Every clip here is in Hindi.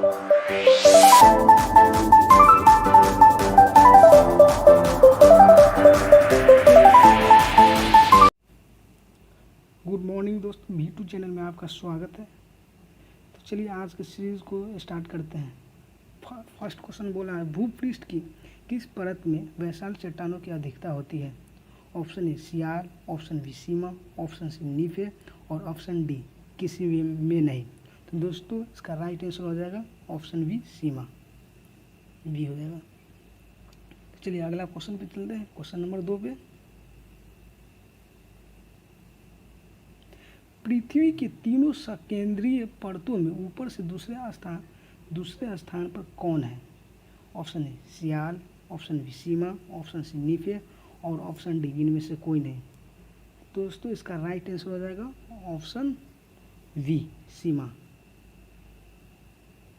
गुड मॉर्निंग दोस्तों, V2 चैनल में आपका स्वागत है। तो चलिए आज के सीरीज़ को स्टार्ट करते हैं। फर्स्ट क्वेश्चन बोला है, भूपृष्ठ की किस परत में वैशाल चट्टानों की अधिकता होती है? Option A sial, option B sima, option C nife और ऑप्शन डी किसी में नहीं। तो दोस्तों इसका राइट आंसर हो जाएगा ऑप्शन बी सीमा, बी हो जाएगा। तो चलिए अगला क्वेश्चन पे चलते हैं, क्वेश्चन नंबर 2 पे। पृथ्वी के तीनों सकेंद्रीय परतों में ऊपर से दूसरे स्थान पर कौन है? Option A sial, option B sima, option C nife और ऑप्शन डी इनमें से कोई नहीं। दोस्तों इसका राइट आंसर हो जाएगा ऑप्शन वी सीमा।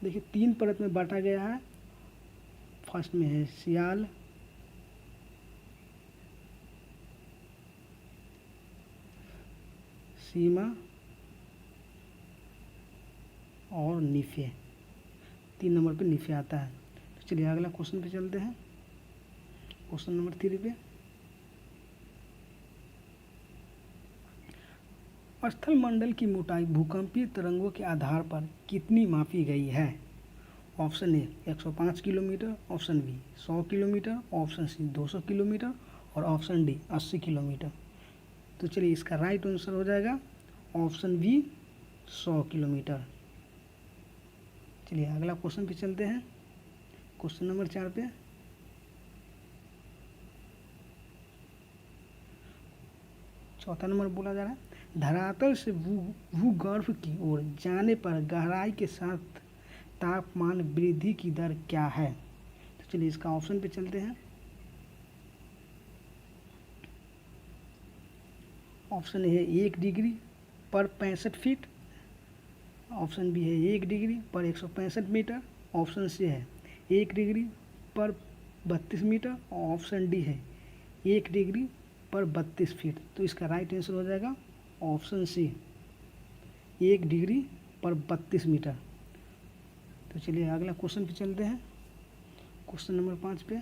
देखिए 3 परत में बांटा गया है। फर्स्ट में है सियाल, सीमा और नीफे। 3 नंबर पे नीफे आता है। तो चलिए अगला क्वेश्चन पे चलते हैं, क्वेश्चन नंबर 3 पे। स्थल मंडल की मोटाई भूकंपीय तरंगों के आधार पर कितनी मापी गई है? Option A 105 kilometre, option B 100 kilometre, option C 200 kilometre और ऑप्शन डी 80 किलोमीटर। तो चलिए इसका राइट आंसर हो जाएगा ऑप्शन बी 100 किलोमीटर। चलिए अगला क्वेश्चन पे चलते हैं, क्वेश्चन नंबर 4 पे। चौथा नंबर बोला जा रहा है, धरातल से भूगर्भ की ओर जाने पर गहराई के साथ तापमान वृद्धि की दर क्या है? तो चलिए इसका ऑप्शन पे चलते हैं। ऑप्शन ए है 1 डिग्री पर 65 फीट, ऑप्शन बी है 1 डिग्री पर 165 मीटर, ऑप्शन सी है 1 डिग्री पर 32 मीटर और ऑप्शन डी है 1 डिग्री पर 32 फीट। तो इसका राइट आंसर हो जाएगा ऑप्शन सी 1 डिग्री पर 32 मीटर। तो चलिए अगला क्वेश्चन पे चलते हैं, क्वेश्चन नंबर 5 पे।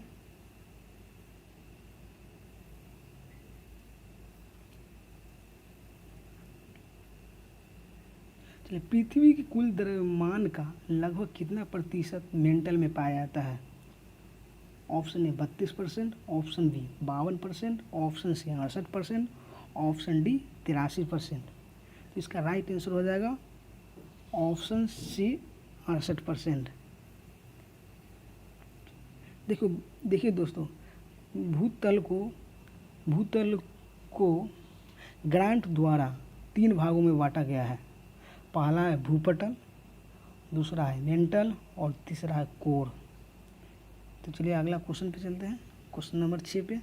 चलिए पृथ्वी की कुल द्रव्यमान का लगभग कितना प्रतिशत मेंटल में पाया जाता है? Option A 32%, option B 52%, option C 68%, option D 83%। तो इसका राइट आंसर हो जाएगा ऑप्शन सी 68%। देखिए दोस्तों, भूतल को ग्रांट द्वारा 3 भागों में बांटा गया है। पहला है भूपटल, दूसरा है मेंटल और तीसरा है कोर। तो चलिए अगला क्वेश्चन पे चलते हैं, क्वेश्चन नंबर 6 पे।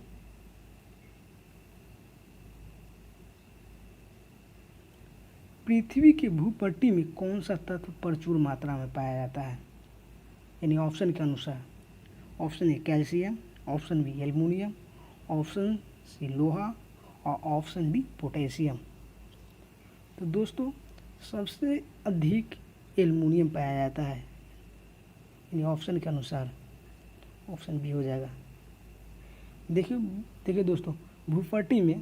पृथ्वी की भूपट्टी में कौन सा तत्व प्रचुर मात्रा में पाया जाता है? यानी ऑप्शन के अनुसार। Option A calcium, option B aluminium, option C लोहा और ऑप्शन डी पोटेशियम। तो दोस्तों सबसे अधिक एल्युमिनियम पाया जाता है, यानी ऑप्शन के अनुसार ऑप्शन बी हो जाएगा। देखिए दोस्तों, भूपट्टी में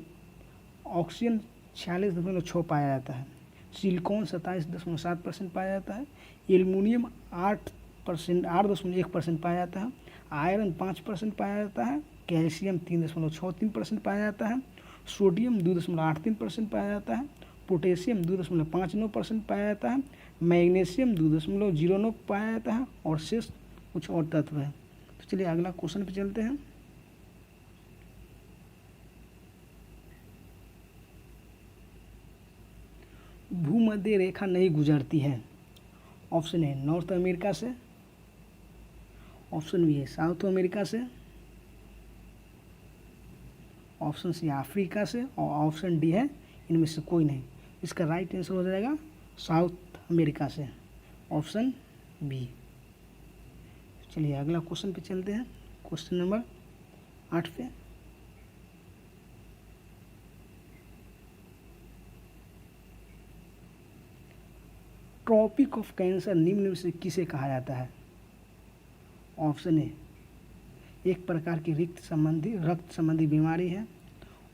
ऑक्सीजन 46.6 पाया जाता है, सिलिकॉन 27.7% पाया जाता है, एल्युमिनियम 8.1% पाया जाता है, आयरन 5% पाया जाता है, कैल्शियम 3.63% पाया जाता है, सोडियम 2.83% पाया जाता है, पोटेशियम 2.59% पाया जाता है, मैग्नीशियम 2.09 पाया जाता है और शेष कुछ और तत्व है। तो चलिए अगला क्वेश्चन पे चलते हैं। भूमध्य रेखा नहीं गुजरती है। ऑप्शन ए नॉर्थ अमेरिका से, ऑप्शन बी है साउथ अमेरिका से, ऑप्शन सी अफ्रीका से और ऑप्शन डी है इनमें से कोई नहीं। इसका राइट आंसर हो जाएगा साउथ अमेरिका से, ऑप्शन बी। चलिए अगला क्वेश्चन पे चलते हैं, क्वेश्चन नंबर 8 पे। ट्रॉपिक ऑफ कैंसर निम्न में से किसे कहा जाता है? ऑप्शन ए, एक प्रकार की रक्त संबंधी बीमारी है।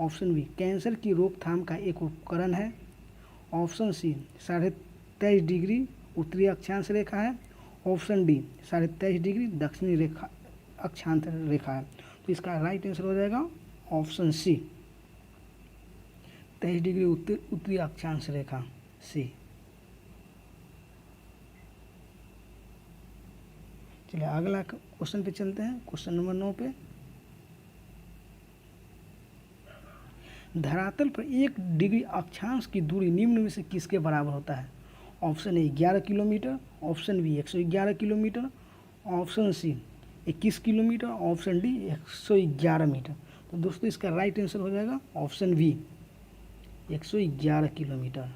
ऑप्शन बी, कैंसर की रोकथाम का एक उपकरण है। ऑप्शन सी, 23.5 डिग्री उत्तरी अक्षांश रेखा है। ऑप्शन डी, 23.5 डिग्री दक्षिणी रेखा अक्षांश रेखा है। तो इसका राइट आंसर हो जाएगा ऑप्शन सी, 23 डिग्री उत्तरी अक्षांश रेखा, सी। चलिए अगला क्वेश्चन पे चलते हैं, क्वेश्चन नंबर 9 पे। धरातल पर 1 डिग्री अक्षांश की दूरी निम्न में से किसके बराबर होता है? Option A 11 kilometre, option B 111 kilometre, option C 21 kilometre, option D 111 metre. तो दोस्तों इसका राइट आंसर हो जाएगा ऑप्शन बी, 111 किलोमीटर।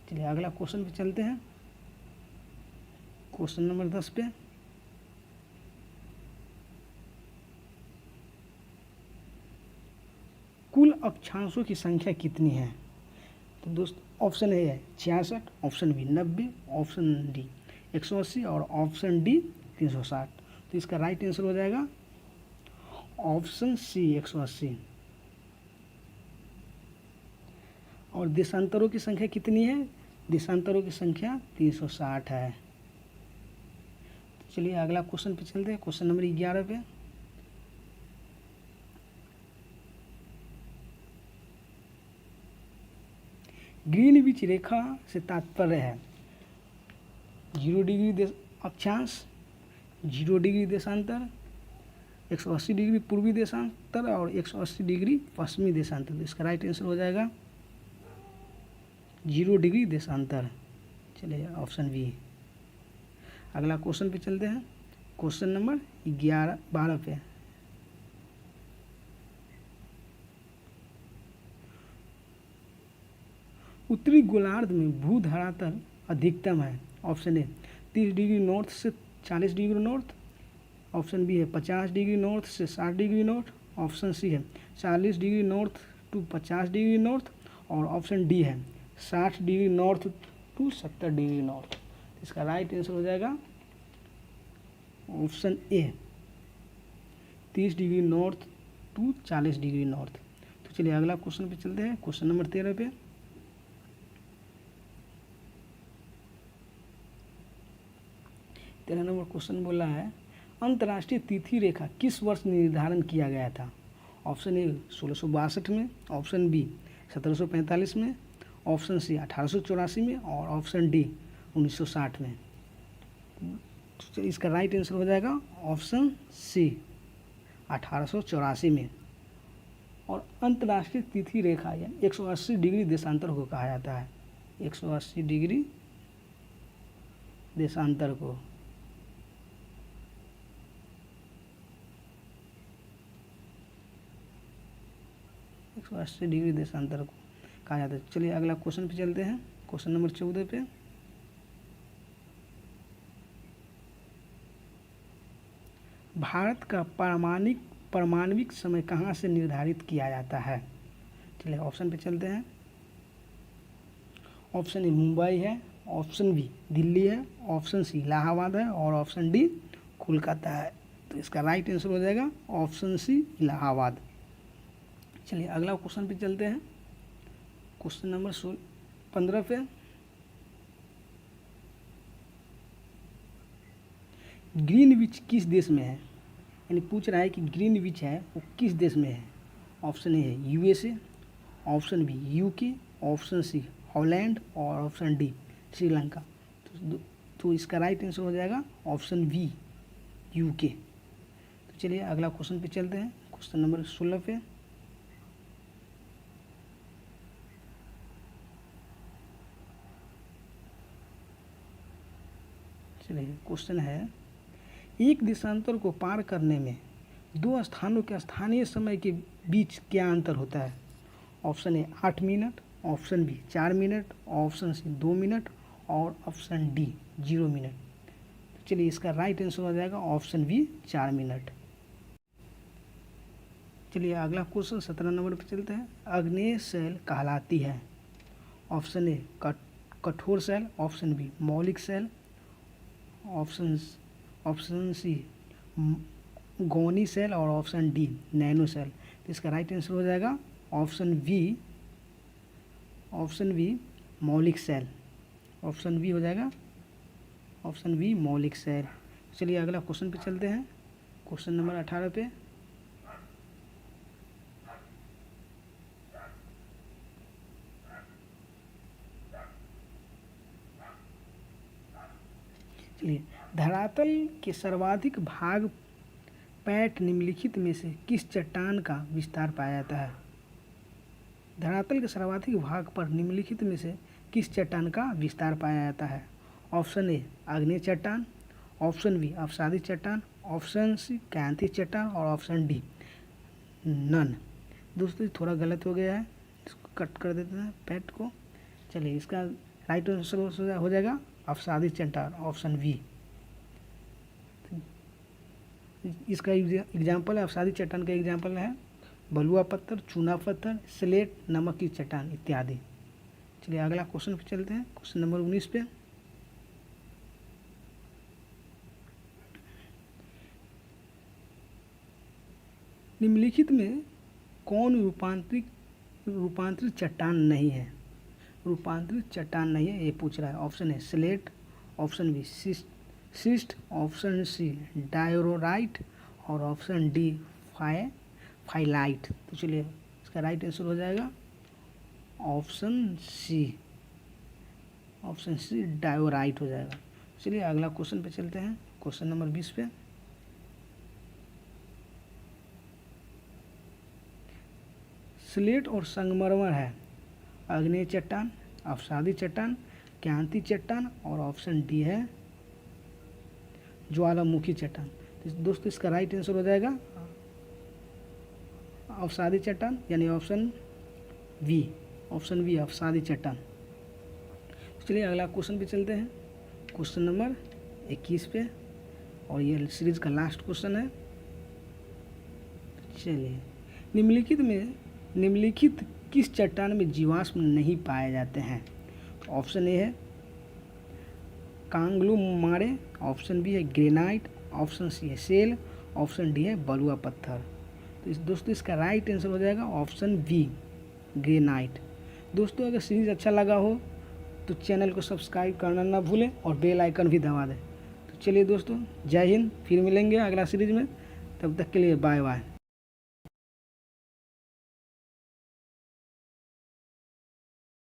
चलिए अगला क्वेश्चन पे चलते हैं, क्वेश्चन नंबर 10 पे। कुल अक्षांशों की संख्या कितनी है? तो दोस्त ऑप्शन ए है 66, ऑप्शन बी 90, ऑप्शन डी 180 और ऑप्शन डी 360। तो इसका राइट आंसर हो जाएगा ऑप्शन सी 180। और देशांतरों की संख्या कितनी है? देशांतरों की संख्या 360 है। चलिए अगला क्वेश्चन पे चलते हैं, क्वेश्चन नंबर 11 पे। ग्रीनविच रेखा से तात्पर्य है 0 डिग्री अक्षांश, 0 डिग्री देशांतर, 180 डिग्री पूर्वी देशांतर और 180 डिग्री पश्चिमी देशांतर। तो इसका राइट आंसर हो जाएगा 0 डिग्री देशांतर। चलिए ऑप्शन बी। अगला क्वेश्चन पे चलते हैं, क्वेश्चन नंबर 12 पे। उत्तरी गोलार्ध में भू धरातल अधिकतम है। ऑप्शन ए 30 डिग्री नॉर्थ से 40 डिग्री नॉर्थ, ऑप्शन बी है 50 डिग्री नॉर्थ से 60 डिग्री नॉर्थ, ऑप्शन सी है 40 degree north to 50 degree north और ऑप्शन डी है 60 degree north to 70 degree north. इसका राइट आंसर हो जाएगा option A 30 degree north to 40 degree north. तो चलिए अगला क्वेश्चन पे चलते हैं, क्वेश्चन नंबर 13 पे। तेरह नंबर क्वेश्चन बोला है अंतर्राष्ट्रीय तिथि रेखा किस वर्ष निर्धारण किया गया था? ऑप्शन ए 1662 में, ऑप्शन बी 1745 में, ऑप्शन सी 1884 में और ऑप्शन डी 1960 में। तो इसका राइट आंसर हो जाएगा ऑप्शन सी 1884 में। और अंतर्राष्ट्रीय तिथि रेखा या 180 डिग्री देशांतर को कहा जाता है, 180 डिग्री देशांतर को। एक 180 डिग्री देशांतर को कहा जाता है। चलिए अगला क्वेश्चन पे चलते हैं, क्वेश्चन नंबर 14 पे। भारत का परमाणविक समय कहाँ से निर्धारित किया जाता है? चलिए ऑप्शन पे चलते हैं। ऑप्शन ए मुंबई है, ऑप्शन बी दिल्ली है, ऑप्शन सी इलाहाबाद है और ऑप्शन डी कोलकाता है। तो इसका राइट आंसर हो जाएगा ऑप्शन सी इलाहाबाद। चलिए अगला क्वेश्चन पे चलते हैं, क्वेश्चन नंबर 15 पे। ग्रीनविच किस देश में है? यानी पूछ रहा है कि ग्रीनविच है वो किस देश में है। ऑप्शन ए है USA, option B UK, option C Holland और ऑप्शन डी श्रीलंका। तो इसका राइट आंसर हो जाएगा ऑप्शन बी यूके। तो चलिए अगला क्वेश्चन पे चलते हैं, क्वेश्चन नंबर 16 पे। चलिए क्वेश्चन है एक देशांतर को पार करने में दो स्थानों के स्थानीय समय के बीच क्या अंतर होता है? Option A 8 minute, option B 4 minute, option C 2 minute और ऑप्शन डी 0 मिनट। तो चलिए इसका राइट आंसर हो जाएगा ऑप्शन बी 4 मिनट। चलिए अगला क्वेश्चन 17 नंबर पर चलते हैं। आग्नेय शैल कहलाती है। ऑप्शन ए कठोर सेल, ऑप्शन बी मौलिक सेल, ऑप्शन सी गौनी सेल और ऑप्शन डी नैनो सेल। तो इसका राइट आंसर हो जाएगा ऑप्शन बी मौलिक सेल। ऑप्शन बी हो जाएगा, ऑप्शन बी मौलिक सेल। चलिए अगला क्वेश्चन पे चलते हैं, क्वेश्चन नंबर 18 पे। चलिए, धरातल के सर्वाधिक भाग पैठ निम्नलिखित में से किस चट्टान का विस्तार पाया जाता है? धरातल के सर्वाधिक भाग पर निम्नलिखित में से किस चट्टान का विस्तार पाया जाता है? ऑप्शन ए आग्नेय चट्टान, ऑप्शन बी अवसादी चट्टान, ऑप्शन सी कांति चट्टान और ऑप्शन डी नन। दोस्तों थोड़ा गलत हो गया है, इसको कट कर देते हैं पैट को। चलिए इसका राइट आंसर हो जाएगा अवसादी चट्टान, ऑप्शन बी। इसका एग्जाम्पल है, अवसादी चट्टान का एग्जाम्पल है बलुआ पत्थर, चूना पत्थर, स्लेट, नमक की चट्टान इत्यादि। चलिए अगला क्वेश्चन पे चलते हैं, क्वेश्चन नंबर 19 पे। निम्नलिखित में कौन रूपांतरित चट्टान नहीं है? रूपांतरित चट्टान नहीं है ये पूछ रहा है। ऑप्शन है slate, option B schist, option C diorite और ऑप्शन डी फाइलाइट। तो चलिए इसका राइट आंसर हो जाएगा ऑप्शन सी डायोराइट हो जाएगा। चलिए अगला क्वेश्चन पे चलते हैं, क्वेश्चन नंबर 20 पे। स्लेट और संगमरमर है आग्नेय चट्टान, अवसादी चट्टान, कांति चट्टान और ऑप्शन डी है ज्वालामुखी चट्टान। तो दोस्तों इसका राइट आंसर हो जाएगा अवसादी चट्टान, यानी ऑप्शन बी अवसादी चट्टान। चलिए अगला क्वेश्चन पे चलते हैं, क्वेश्चन नंबर 21 पे, और ये सीरीज का लास्ट क्वेश्चन है। चलिए, निम्नलिखित किस चट्टान में जीवाश्म नहीं पाए जाते हैं? ऑप्शन ए है कांगलुमारे, ऑप्शन बी है ग्रेनाइट, ऑप्शन सी है सेल, ऑप्शन डी है बलुआ पत्थर। तो दोस्तों इसका राइट आंसर हो जाएगा ऑप्शन बी ग्रेनाइट। दोस्तों अगर सीरीज अच्छा लगा हो तो चैनल को सब्सक्राइब करना ना भूलें और बेल आइकन भी दबा दें। तो चलिए दोस्तों, जय हिंद, फिर मिलेंगे अगला सीरीज में, तब तक के लिए बाय बाय।